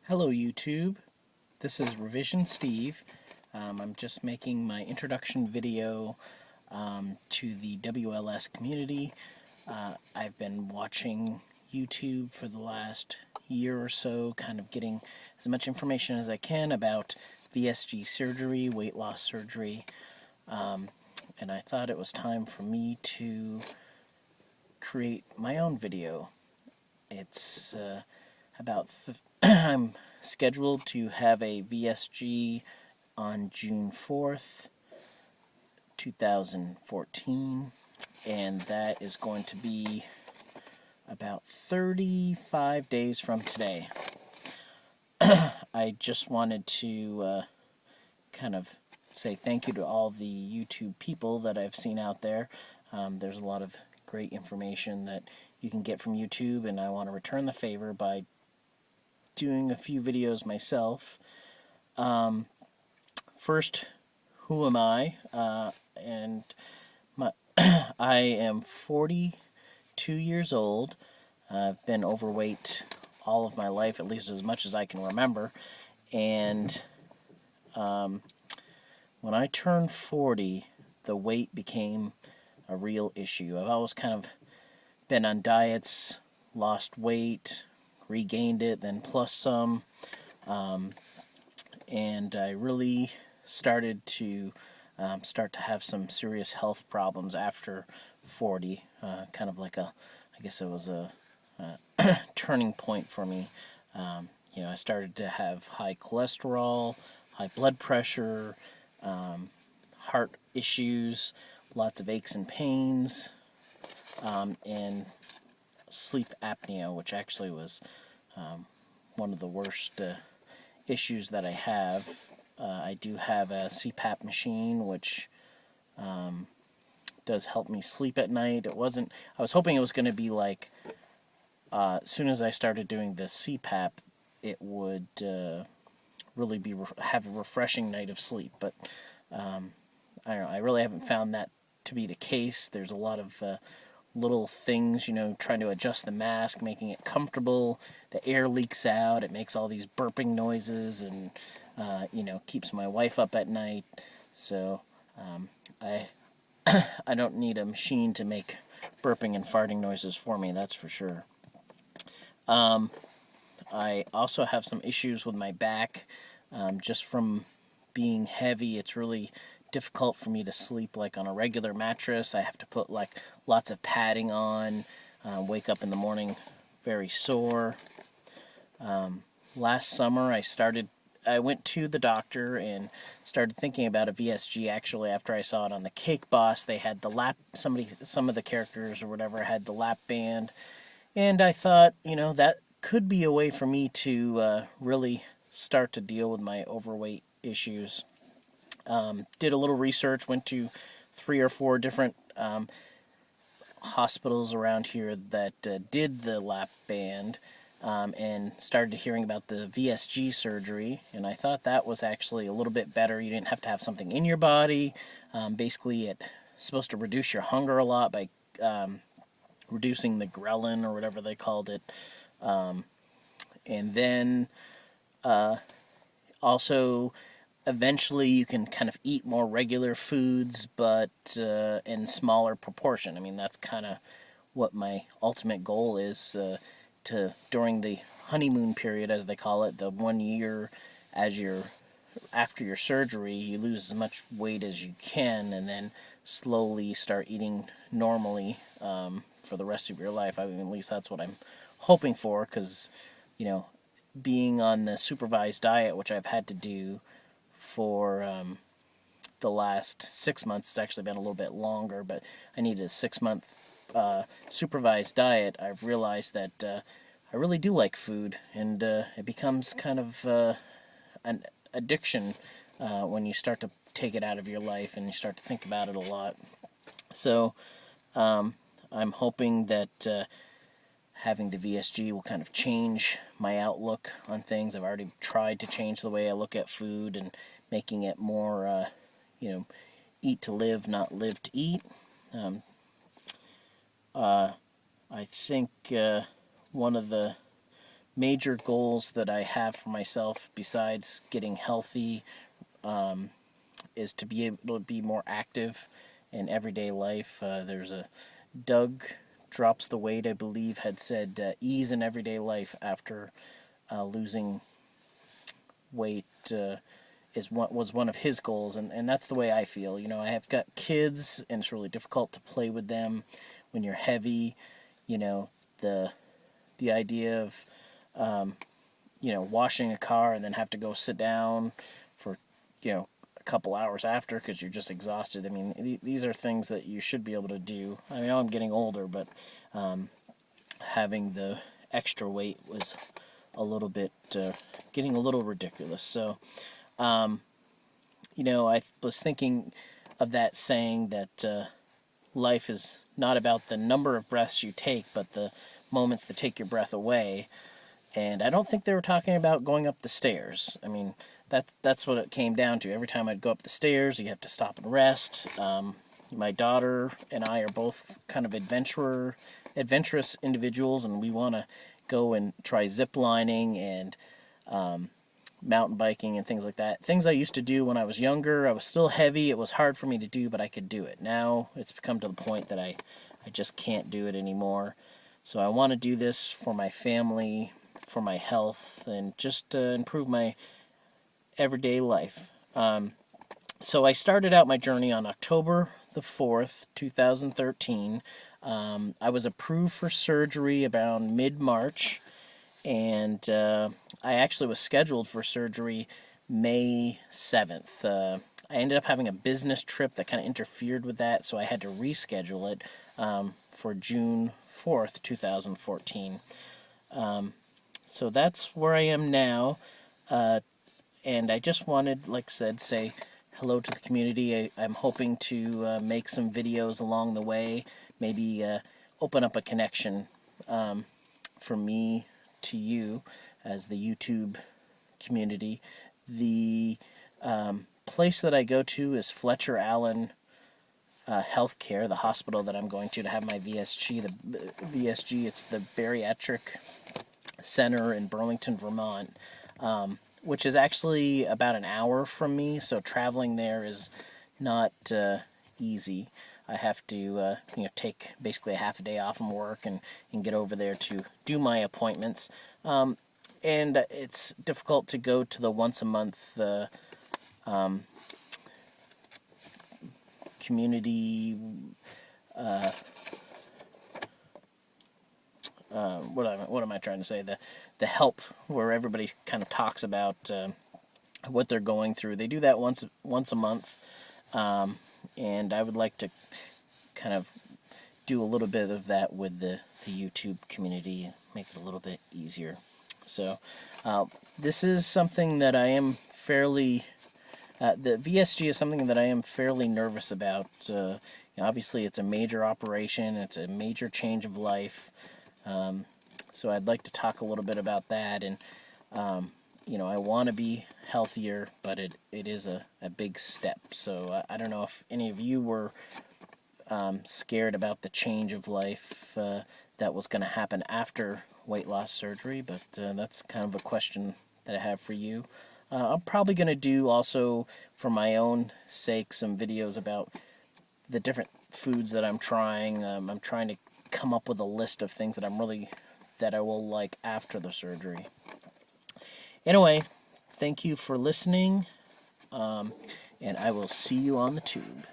Hello YouTube, this is Revision Steve. I'm just making my introduction video to the WLS community. I've been watching YouTube for the last year or so, kind of getting as much information as I can about VSG surgery, weight loss surgery, and I thought it was time for me to create my own video. It's I'm scheduled to have a VSG on June 4th, 2014, and that is going to be about 35 days from today. I just wanted to kind of say thank you to all the YouTube people that I've seen out there. There's a lot of great information that you can get from YouTube, and I want to return the favor by doing a few videos myself. First, who am I? I am 42 years old. I've been overweight all of my life, at least as much as I can remember. And when I turned 40, the weight became a real issue. I've always kind of been on diets, lost weight, regained it, then plus some, and I really started to have some serious health problems after 40. Kind of like I guess it was a turning point for me. I started to have high cholesterol, high blood pressure, heart issues, lots of aches and pains, and sleep apnea, which actually was one of the worst issues that I have. I do have a CPAP machine, which does help me sleep at night. I was hoping it was going to be like, as soon as I started doing the CPAP, it would really have a refreshing night of sleep, but I don't know, I really haven't found that to be the case. There's a lot of little things, trying to adjust the mask, making it comfortable. The air leaks out. It makes all these burping noises, and keeps my wife up at night. So I I don't need a machine to make burping and farting noises for me. That's for sure. I also have some issues with my back, just from being heavy. It's really difficult for me to sleep like on a regular mattress. I have to put like lots of padding on, wake up in the morning very sore. Last summer I went to the doctor and started thinking about a VSG. Actually, after I saw it on the Cake Boss, they had some of the characters or whatever had the lap band, and I thought, that could be a way for me to really start to deal with my overweight issues. Did a little research, went to 3 or 4 different hospitals around here that did the lap band, and started hearing about the VSG surgery, and I thought that was actually a little bit better. You didn't have to have something in your body. Basically, it's supposed to reduce your hunger a lot by reducing the ghrelin, or whatever they called it. And then also, eventually you can kind of eat more regular foods, but in smaller proportion. I mean, that's kind of what my ultimate goal is, during the honeymoon period, as they call it, the 1 year after your surgery, you lose as much weight as you can, and then slowly start eating normally for the rest of your life. I mean, at least that's what I'm hoping for, because, being on the supervised diet, which I've had to do for the last 6 months, it's actually been a little bit longer, but I needed a 6-month supervised diet. I've realized that I really do like food, and it becomes kind of an addiction when you start to take it out of your life and you start to think about it a lot. So I'm hoping that having the VSG will kind of change my outlook on things. I've already tried to change the way I look at food and making it more, eat to live, not live to eat. I think one of the major goals that I have for myself, besides getting healthy, is to be able to be more active in everyday life. There's a Doug Drops the Weight, I believe, had said ease in everyday life after losing weight was one of his goals, and that's the way I feel. You know, I have got kids, and it's really difficult to play with them when you're heavy. You know, the idea of washing a car and then have to go sit down for a couple hours after because you're just exhausted. I mean, these are things that you should be able to do. I know I'm getting older, but having the extra weight was a little bit getting a little ridiculous. So, I was thinking of that saying that life is not about the number of breaths you take, but the moments that take your breath away. And I don't think they were talking about going up the stairs. I mean, that's what it came down to. Every time I'd go up the stairs, you have to stop and rest. My daughter and I are both kind of adventurous individuals, and we want to go and try zip lining and mountain biking and things like that. Things I used to do when I was younger. I was still heavy. It was hard for me to do, but I could do it. Now it's come to the point that I just can't do it anymore. So I want to do this for my family, for my health, and just to improve my everyday life. So I started out my journey on October the 4th, 2013. I was approved for surgery around mid-March, and I actually was scheduled for surgery May 7th. I ended up having a business trip that kind of interfered with that, so I had to reschedule it for June 4th, 2014. So that's where I am now, and I just wanted, like I said, say hello to the community. I'm hoping to make some videos along the way, maybe open up a connection from me to you as the YouTube community. The place that I go to is Fletcher Allen Healthcare, the hospital that I'm going to have my VSG. The VSG, it's the Bariatric Center in Burlington, Vermont, which is actually about an hour from me, so traveling there is not easy. I have to take basically a half a day off from work and get over there to do my appointments. And it's difficult to go to the once a month community what am I trying to say? The help where everybody kind of talks about what they're going through. They do that once a month, and I would like to kind of do a little bit of that with the YouTube community, make it a little bit easier. So this is something that I am fairly the VSG is something that I am fairly nervous about. Obviously, it's a major operation. It's a major change of life. So I'd like to talk a little bit about that. And, I want to be healthier, but it is a big step. So I don't know if any of you were scared about the change of life that was going to happen after weight loss surgery, but that's kind of a question that I have for you. I'm probably going to do also, for my own sake, some videos about the different foods that I'm trying. I'm trying to come up with a list of things that I will like after the surgery. Anyway, thank you for listening, and I will see you on the tube.